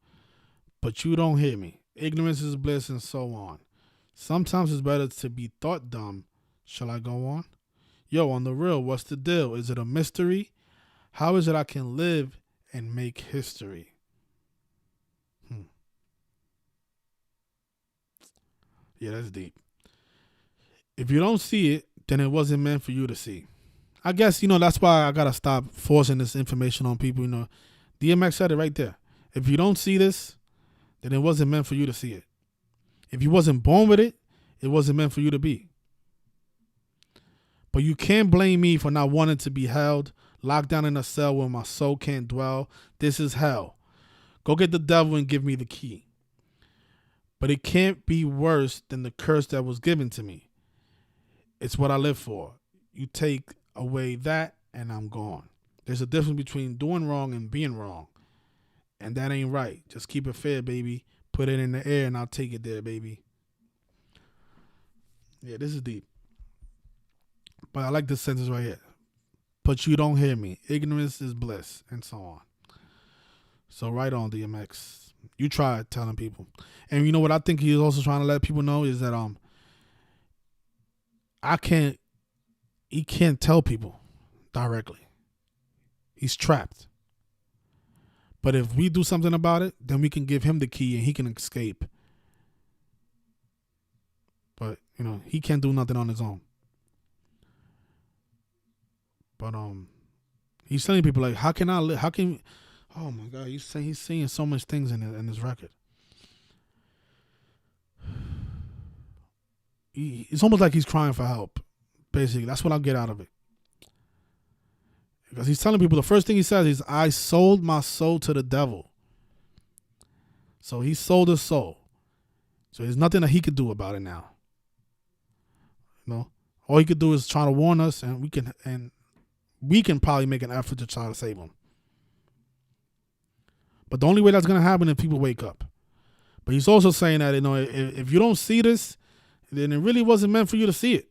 But you don't hear me. Ignorance is bliss and so on. Sometimes it's better to be thought dumb. Shall I go on? Yo, on the real, what's the deal? Is it a mystery? How is it I can live and make history? Yeah, that's deep. If you don't see it, then it wasn't meant for you to see. I guess, that's why I got to stop forcing this information on people. DMX said it right there. If you don't see this, then it wasn't meant for you to see it. If you wasn't born with it, it wasn't meant for you to be. But you can't blame me for not wanting to be held, locked down in a cell where my soul can't dwell. This is hell. Go get the devil and give me the key. but it can't be worse than the curse that was given to me. It's what I live for. You take away that and I'm gone. There's a difference between doing wrong and being wrong. And that ain't right. Just keep it fair, baby. Put it in the air and I'll take it there, baby. Yeah, this is deep. But I like this sentence right here. But you don't hear me. Ignorance is bliss, and so on. So right on, DMX. You try telling people. And you know what I think he's also trying to let people know is that he can't tell people directly. He's trapped. But if we do something about it, then we can give him the key and he can escape. But, he can't do nothing on his own. But he's telling people like, how can I live? Oh my God, he's seeing so much things in this record. It's almost like he's crying for help. Basically, that's what I'll get out of it. Because he's telling people, the first thing he says is, I sold my soul to the devil. So he sold his soul. So there's nothing that he could do about it now. All he could do is try to warn us, and we can probably make an effort to try to save him. But the only way that's going to happen is if people wake up. But he's also saying that, if you don't see this, then it really wasn't meant for you to see it.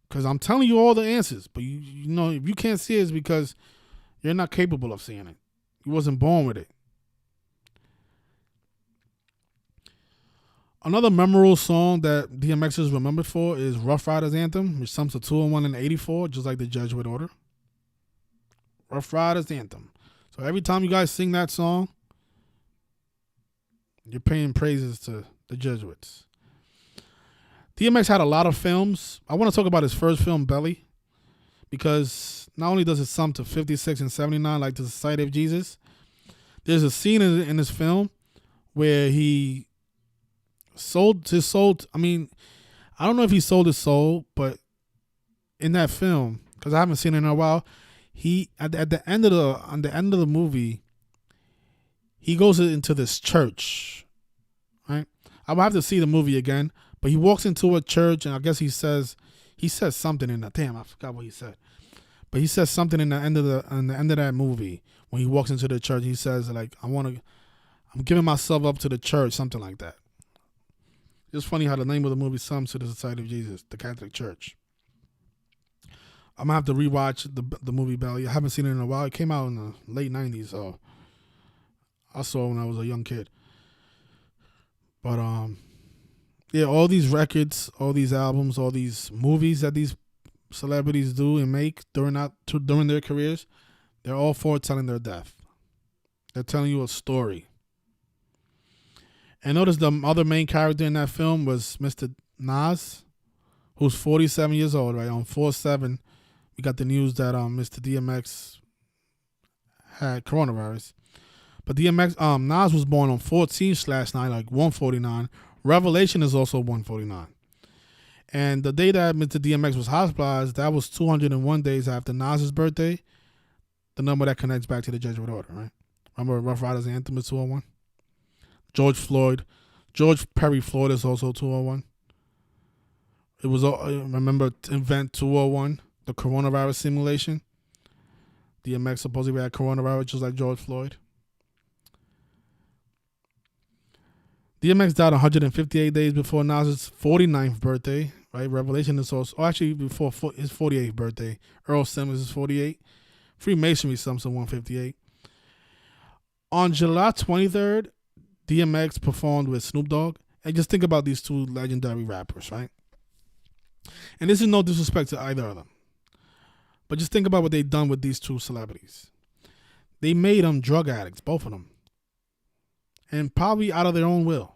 Because I'm telling you all the answers. But, if you can't see it, it's because you're not capable of seeing it. You wasn't born with it. Another memorable song that DMX is remembered for is Rough Riders Anthem, which sums to 201 and 84, just like the Jesuit order. Rough Riders Anthem. So every time you guys sing that song, you're paying praises to the Jesuits. DMX had a lot of films. I want to talk about his first film, Belly, because not only does it sum to 56 and 79 like the Society of Jesus, there's a scene in this film where he sold his soul. I don't know if he sold his soul, but in that film, because I haven't seen it in a while, he at the end of the movie, he goes into this church, right? I would have to see the movie again, but he walks into a church, and I guess he says something in that. Damn, I forgot what he said, but he says something in the end of that movie when he walks into the church. He says like, I'm giving myself up to the church, something like that. It's funny how the name of the movie sums to the Society of Jesus, the Catholic Church. I'm going to have to rewatch the movie Belly. I haven't seen it in a while. It came out in the late 90s, so I saw it when I was a young kid. But, all these records, all these albums, all these movies that these celebrities do and make during their careers, they're all foretelling their death. They're telling you a story. And notice the other main character in that film was Mr. Nas, who's 47 years old, right? On 4/7, we got the news that Mr. DMX had coronavirus. But Nas was born on 14/9, like 149. Revelation is also 149. And the day that Mr. DMX was hospitalized, that was 201 days after Nas's birthday, the number that connects back to the Jesuit order, right? Remember Rough Riders Anthem is 201? George Perry Floyd is also 201. It was, remember Event 201, the coronavirus simulation. DMX supposedly had coronavirus just like George Floyd. DMX died 158 days before Nas's 49th birthday, right? Revelation is also, actually before his 48th birthday. Earl Simmons is 48. Freemasonry sums to 158. On July 23rd, DMX performed with Snoop Dogg. And just think about these two legendary rappers, right? And this is no disrespect to either of them. But just think about what they've done with these two celebrities. They made them drug addicts, both of them. And probably out of their own will.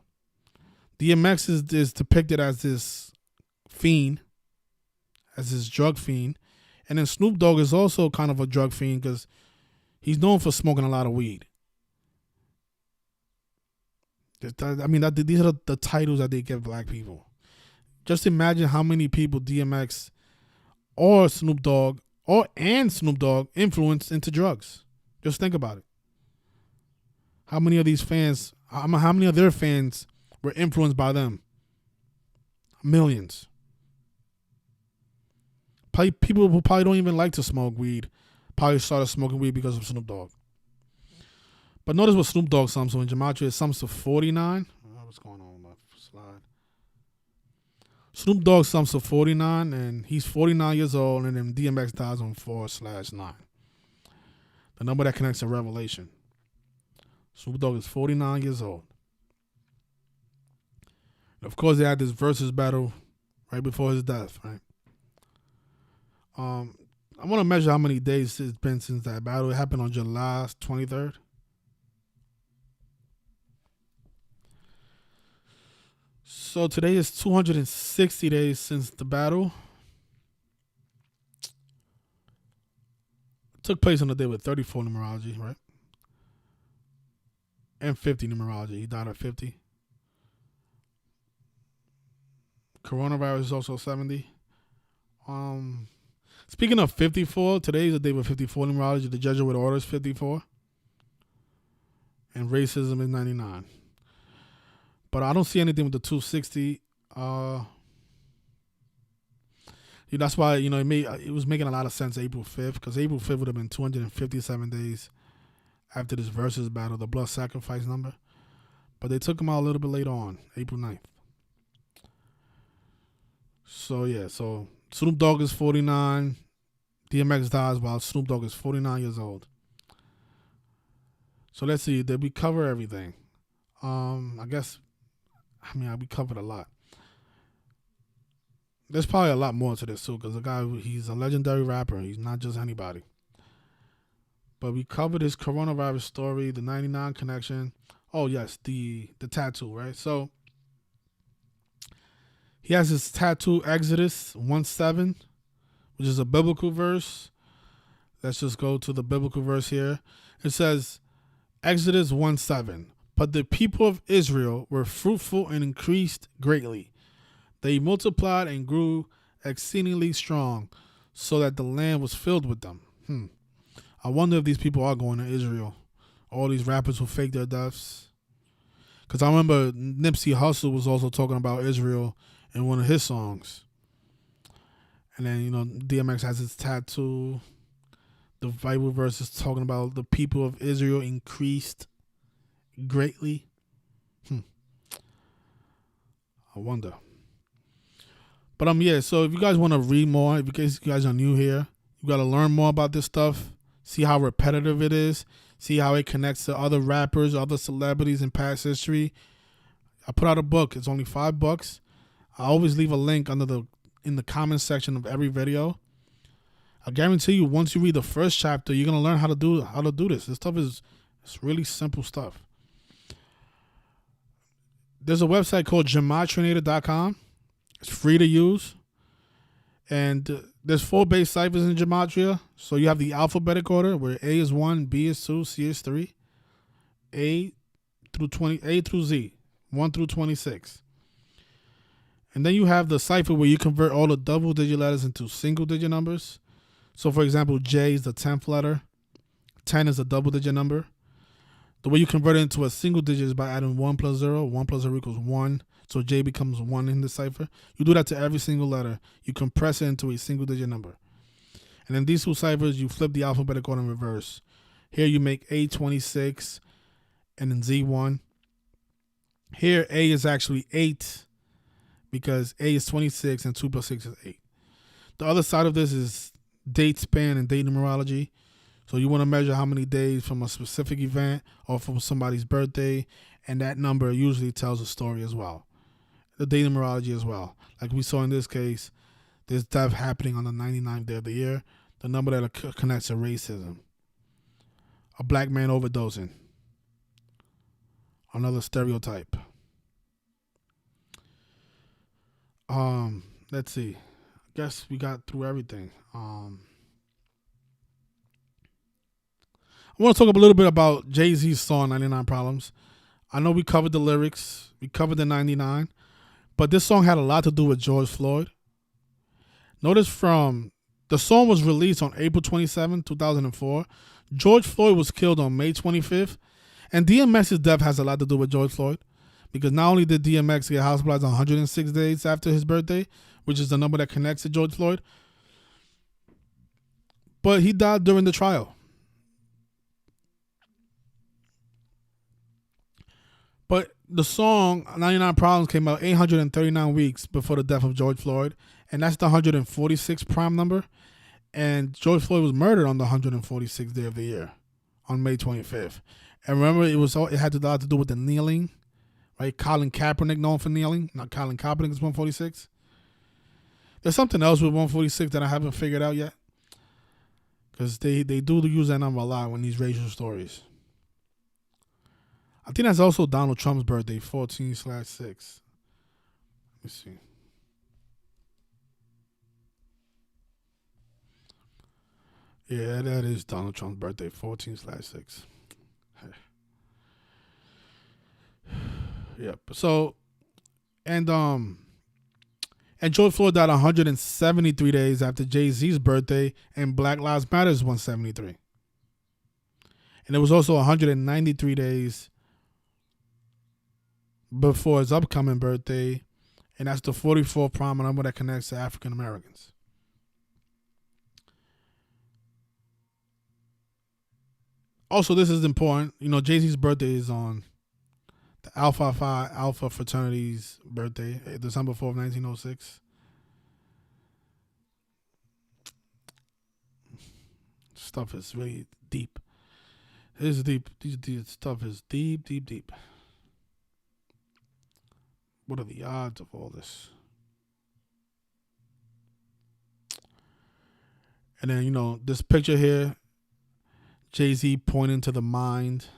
DMX is depicted as this fiend, as this drug fiend. And then Snoop Dogg is also kind of a drug fiend because he's known for smoking a lot of weed. These are the titles that they give black people. Just imagine how many people DMX or Snoop Dogg and Snoop Dogg influenced into drugs. Just think about it. How many of these fans, how many of their fans were influenced by them? Millions. Probably people who probably don't even like to smoke weed probably started smoking weed because of Snoop Dogg. But notice what Snoop Dogg sums to in Gematria. It sums to 49. What's going on with my slide? Snoop Dogg sums to 49, and he's 49 years old, and then DMX dies on 4/9. The number that connects to Revelation. Snoop Dogg is 49 years old. And of course, they had this versus battle right before his death, right? I want to measure how many days it's been since that battle. It happened on July 23rd. So today is 260 days since the battle. It took place on the day with 34 numerology, right? And 50 numerology. He died at 50. Coronavirus is also 70. Speaking of 54, today is the day with 54 numerology. The Jesuit order is 54. And racism is 99. But I don't see anything with the 260. That's why, it was making a lot of sense April 5th, because April 5th would have been 257 days after this versus battle, the blood sacrifice number. But they took him out a little bit later on, April 9th. So Snoop Dogg is 49. DMX dies while Snoop Dogg is 49 years old. So let's see, did we cover everything? We covered a lot. There's probably a lot more to this too, because the guy, he's a legendary rapper. He's not just anybody. But we covered his coronavirus story, the 99 connection. Oh yes, the tattoo, right? So he has his tattoo, Exodus 1:7, which is a biblical verse. Let's just go to the biblical verse here. It says, Exodus 1:7. But the people of Israel were fruitful and increased greatly. They multiplied and grew exceedingly strong, so that the land was filled with them. I wonder if these people are going to Israel. All these rappers who fake their deaths. Because I remember Nipsey Hussle was also talking about Israel in one of his songs. And then, DMX has his tattoo. The Bible verse is talking about the people of Israel increased greatly. I wonder. But so if you guys want to read more, if you guys are new here, you got to learn more about this stuff, see how repetitive it is, see how it connects to other rappers, other celebrities in past history. I put out a book. It's only $5. I always leave a link in the comment section of every video. I guarantee you, once you read the first chapter, you're gonna learn how to do this. This stuff it's really simple stuff. There's a website called Gematrianator.com. It's free to use. And there's 4 base ciphers in Gematria. So you have the alphabetic order where A is 1, B is 2, C is 3, A through Z, 1 through 26. And then you have the cipher where you convert all the double-digit letters into single-digit numbers. So, for example, J is the 10th letter. 10 is a double-digit number. The way you convert it into a single digit is by adding 1 plus 0. 1 plus 0 equals 1. So J becomes 1 in the cipher. You do that to every single letter. You compress it into a single-digit number. And in these 2 ciphers, you flip the alphabetic order in reverse. Here you make A 26 and then Z 1. Here A is actually 8 because A is 26 and 2 plus 6 is 8. The other side of this is date span and date numerology. So you want to measure how many days from a specific event or from somebody's birthday, and that number usually tells a story as well. The date numerology as well. Like we saw in this case, there's death happening on the 99th day of the year. The number that connects to racism. A black man overdosing. Another stereotype. Let's see. I guess we got through everything. I want to talk a little bit about Jay-Z's song 99 Problems. I know we covered the lyrics. We covered the 99. But this song had a lot to do with George Floyd. Notice the song was released on April 27, 2004. George Floyd was killed on May 25th. And DMX's death has a lot to do with George Floyd, because not only did DMX get hospitalized 106 days after his birthday, which is the number that connects to George Floyd, but he died during the trial. But the song 99 Problems came out 839 weeks before the death of George Floyd, and that's the 146th prime number. And George Floyd was murdered on the 146th day of the year, on May 25th. And remember, it had a lot to do with the kneeling, right? Colin Kaepernick known for kneeling. Not Colin Kaepernick is 146. There's something else with 146 that I haven't figured out yet, because they do use that number a lot when these racial stories. I think that's also Donald Trump's birthday, 14/6. Let me see. Yeah, that is Donald Trump's birthday, 14/6. Yep. So, and George Floyd died 173 days after Jay-Z's birthday, and Black Lives Matter is 173. And it was also 193 days before his upcoming birthday, and that's the 44th prime number that connects to African Americans. Also, this is important. You know, Jay-Z's birthday is on the Alpha Phi Alpha fraternity's birthday, December 4th, 1906. Stuff is really deep. This is deep. This stuff is deep, deep, deep. What are the odds of all this? And then, you know, this picture here, Jay-Z pointing to the mind,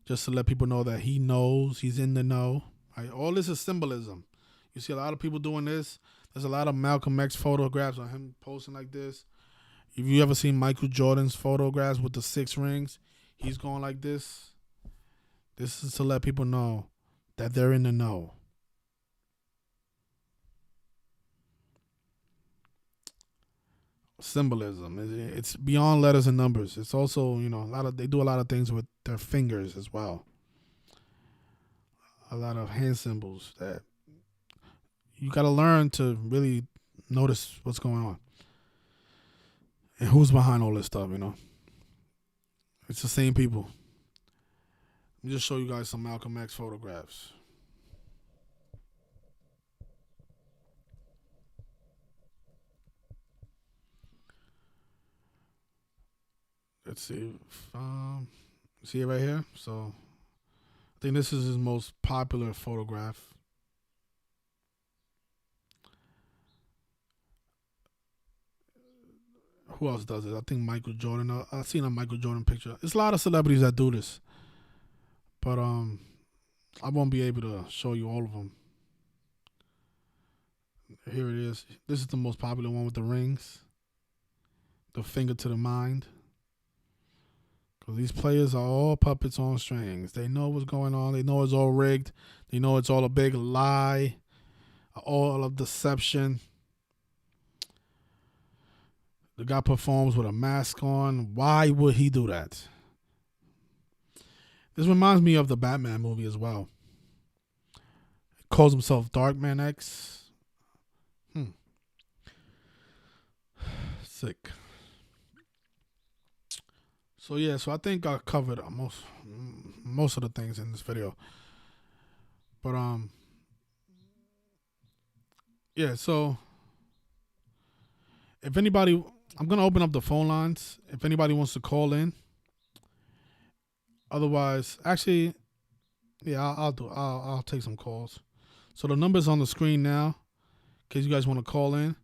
just to let people know that he knows, he's in the know. Right? All this is symbolism. You see a lot of people doing this. There's a lot of Malcolm X photographs of him posting like this. If you ever seen Michael Jordan's photographs with the 6 rings, he's going like this. This is to let people know that they're in the know. Symbolism, it's beyond letters and numbers. It's also, you know, they do a lot of things with their fingers as well. A lot of hand symbols that you got to learn to really notice what's going on and who's behind all this stuff. You know, it's the same people. Let me just show you guys some Malcolm X photographs. Let's see. See it right here? So I think this is his most popular photograph. Who else does it? I think Michael Jordan. I've seen a Michael Jordan picture. There's a lot of celebrities that do this. But I won't be able to show you all of them. Here it is. This is the most popular one with the rings. The finger to the mind. Because these players are all puppets on strings. They know what's going on. They know it's all rigged. They know it's all a big lie. All of deception. The guy performs with a mask on. Why would he do that? This reminds me of the Batman movie as well. He calls himself Darkman X. Sick. So yeah, so I think I covered most of the things in this video. But yeah, so if anybody, I'm gonna open up the phone lines if anybody wants to call in. Otherwise, actually, yeah, I'll take some calls. So the number's on the screen now, in case you guys want to call in.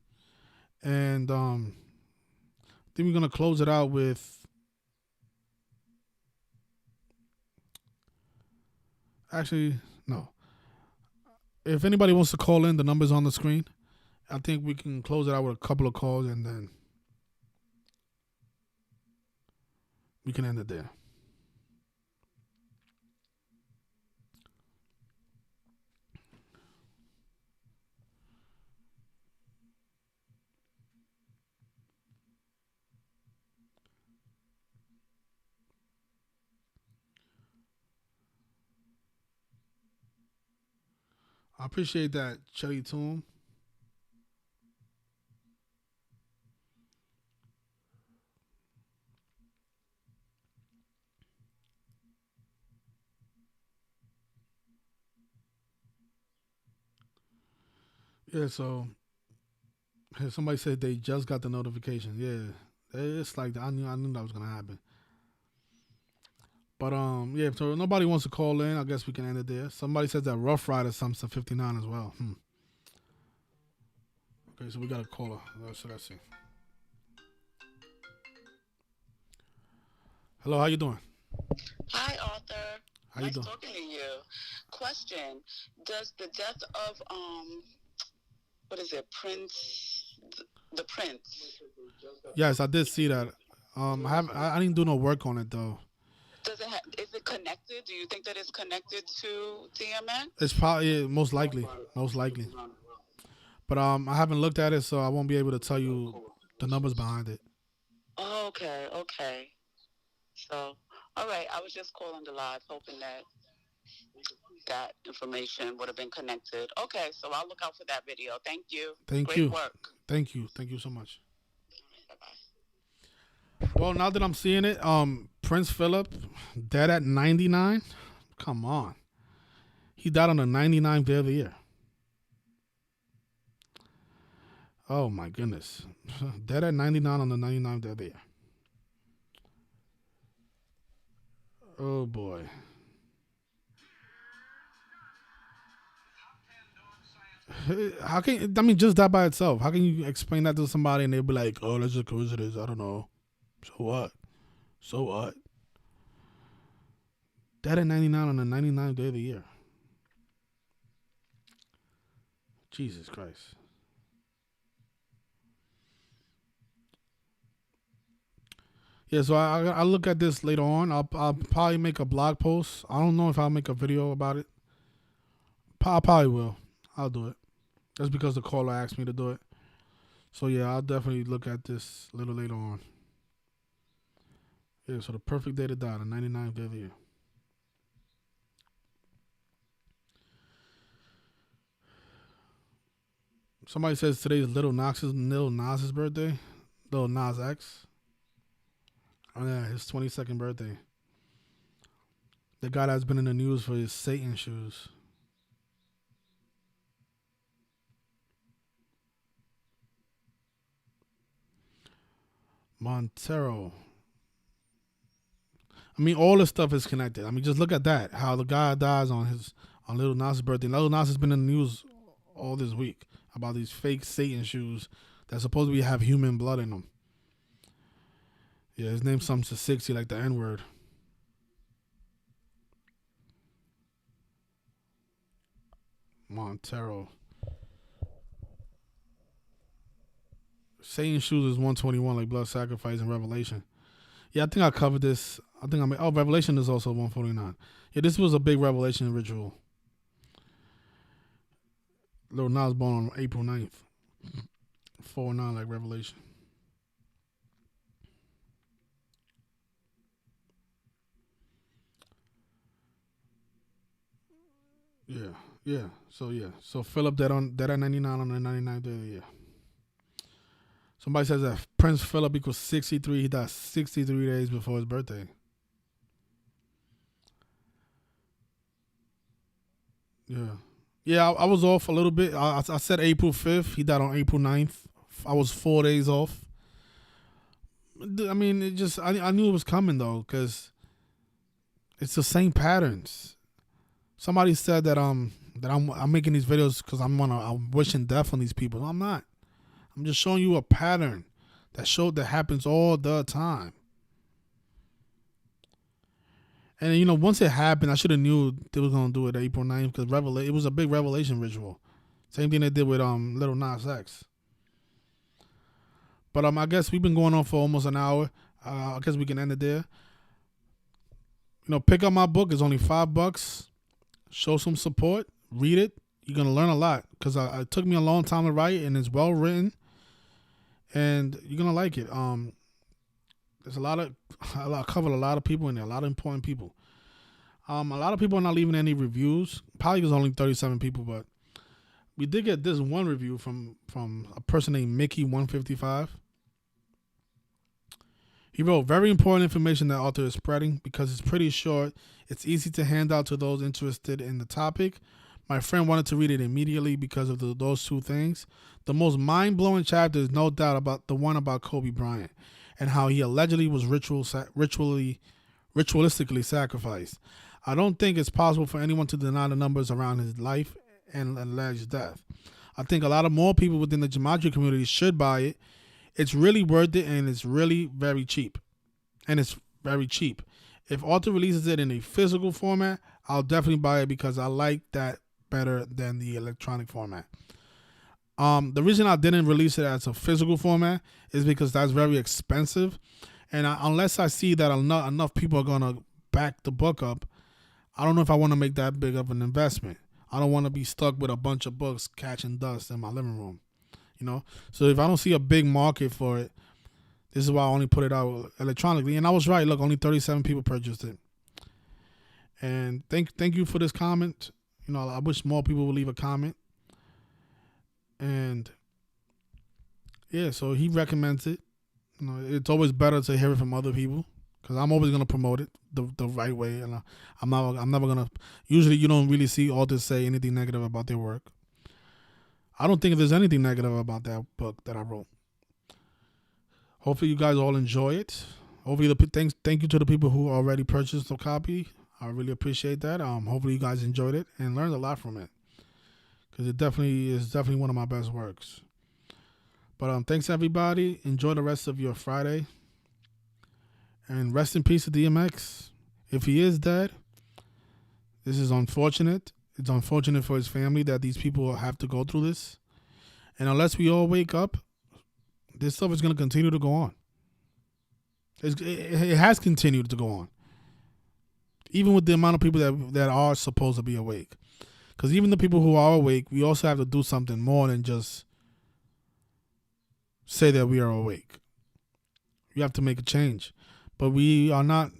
And I think we're gonna close it out with. Actually, no. If anybody wants to call in, the number's on the screen. I think we can close it out with a couple of calls and then we can end it there. I appreciate that, Cherry Tomb. Yeah, so somebody said they just got the notification. Yeah, it's like I knew that was gonna happen. But yeah. So nobody wants to call in. I guess we can end it there. Somebody says that Rough Rider sums to 59 as well. Okay, so we got a caller. So let's see. Hello, how you doing? Hi, Arthur. How you nice doing? talking to you. Question: does the death of what is it, the Prince? Yes, I did see that. I didn't do no work on it though. Is it connected? Do you think that it's connected to DMX? It's probably most likely. But I haven't looked at it, so I won't be able to tell you the numbers behind it. Okay. So, all right. I was just calling the live, hoping that information would have been connected. Okay, so I'll look out for that video. Thank you. Great work. Thank you so much. Bye-bye. Well, now that I'm seeing it, Prince Philip, dead at 99. Come on, he died on the 99th day of the year. Oh my goodness, dead at 99 on the 99th day of the year. Oh boy. How can just that by itself? How can you explain that to somebody and they'll be like, "Oh, that's just coincidence. I don't know." So what? Dead at 99 on the 99th day of the year. Jesus Christ. Yeah, so I'll look at this later on. I'll probably make a blog post. I don't know if I'll make a video about it. I probably will. I'll do it. That's because the caller asked me to do it. So yeah, I'll definitely look at this a little later on. Yeah, so the perfect day to die, the 99th day of the year. Somebody says today's Lil Nas's birthday. Lil Nas X. Oh yeah, his 22nd birthday. The guy that's been in the news for his Satan shoes. Montero. I mean, all this stuff is connected. I mean, just look at that. How the guy dies on Lil Nas' birthday. Lil Nas has been in the news all this week about these fake Satan shoes that supposedly have human blood in them. Yeah, his name's something to 60 like the N-word. Montero. Satan shoes is 121 like blood sacrifice and Revelation. Yeah, I think I covered this. Revelation is also 149. Yeah, this was a big Revelation ritual. Lil Nas born on April 9th. 4-9 like Revelation. Yeah. So Philip dead at 99 on the 99th day of the year. Somebody says that Prince Philip equals 63. He died 63 days before his birthday. Yeah. I was off a little bit. I said April 5th. He died on April 9th. I was 4 days off. I mean, I knew it was coming though, because it's the same patterns. Somebody said that I'm making these videos because I'm wishing death on these people. No, I'm not. I'm just showing you a pattern that happens all the time. And once it happened, I should have knew they was gonna do it April 9th because it was a big Revelation ritual. Same thing they did with Lil Nas X. But I guess we've been going on for almost an hour. I guess we can end it there. Pick up my book. It's only $5. Show some support. Read it. You're gonna learn a lot because it took me a long time to write, and it's well written, and you're gonna like it. There's I covered a lot of people in there, a lot of important people. A lot of people are not leaving any reviews. Probably there's only 37 people, but we did get this one review from a person named Mickey155. He wrote, very important information that author is spreading because it's pretty short. It's easy to hand out to those interested in the topic. My friend wanted to read it immediately because of those two things. The most mind-blowing chapter is no doubt about the one about Kobe Bryant and how he allegedly was ritualistically sacrificed. I don't think it's possible for anyone to deny the numbers around his life and alleged death. I think a lot of more people within the Gematria community should buy it. It's really worth it, and it's really very cheap. If author releases it in a physical format, I'll definitely buy it because I like that better than the electronic format. The reason I didn't release it as a physical format is because that's very expensive, and unless I see that enough people are gonna back the book up, I don't know if I want to make that big of an investment. I don't want to be stuck with a bunch of books catching dust in my living room. So if I don't see a big market for it, this is why I only put it out electronically. And I was right. Look, only 37 people purchased it. And thank you for this comment. I wish more people would leave a comment. And yeah, so he recommends it. It's always better to hear it from other people because I'm always gonna promote it the right way. And I'm never gonna. Usually, you don't really see authors say anything negative about their work. I don't think there's anything negative about that book that I wrote. Hopefully you guys all enjoy it. Hopefully thank you to the people who already purchased a copy. I really appreciate that. Hopefully you guys enjoyed it and learned a lot from it. Because it is definitely one of my best works. But thanks everybody. Enjoy the rest of your Friday. And rest in peace to DMX. If he is dead, this is unfortunate. It's unfortunate for his family that these people have to go through this. And unless we all wake up, this stuff is going to continue to go on. It has continued to go on. Even with the amount of people that are supposed to be awake. Because even the people who are awake, we also have to do something more than just say that we are awake. We have to make a change. But we are not,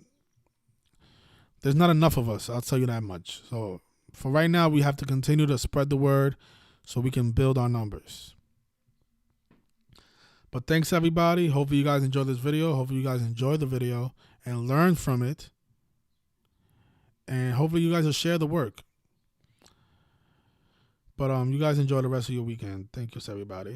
there's not enough of us, I'll tell you that much. So for right now, we have to continue to spread the word so we can build our numbers. But thanks, everybody. Hopefully you guys enjoyed this video. Hopefully you guys enjoyed the video and learned from it. And hopefully you guys will share the work. But you guys enjoy the rest of your weekend. Thank you, everybody.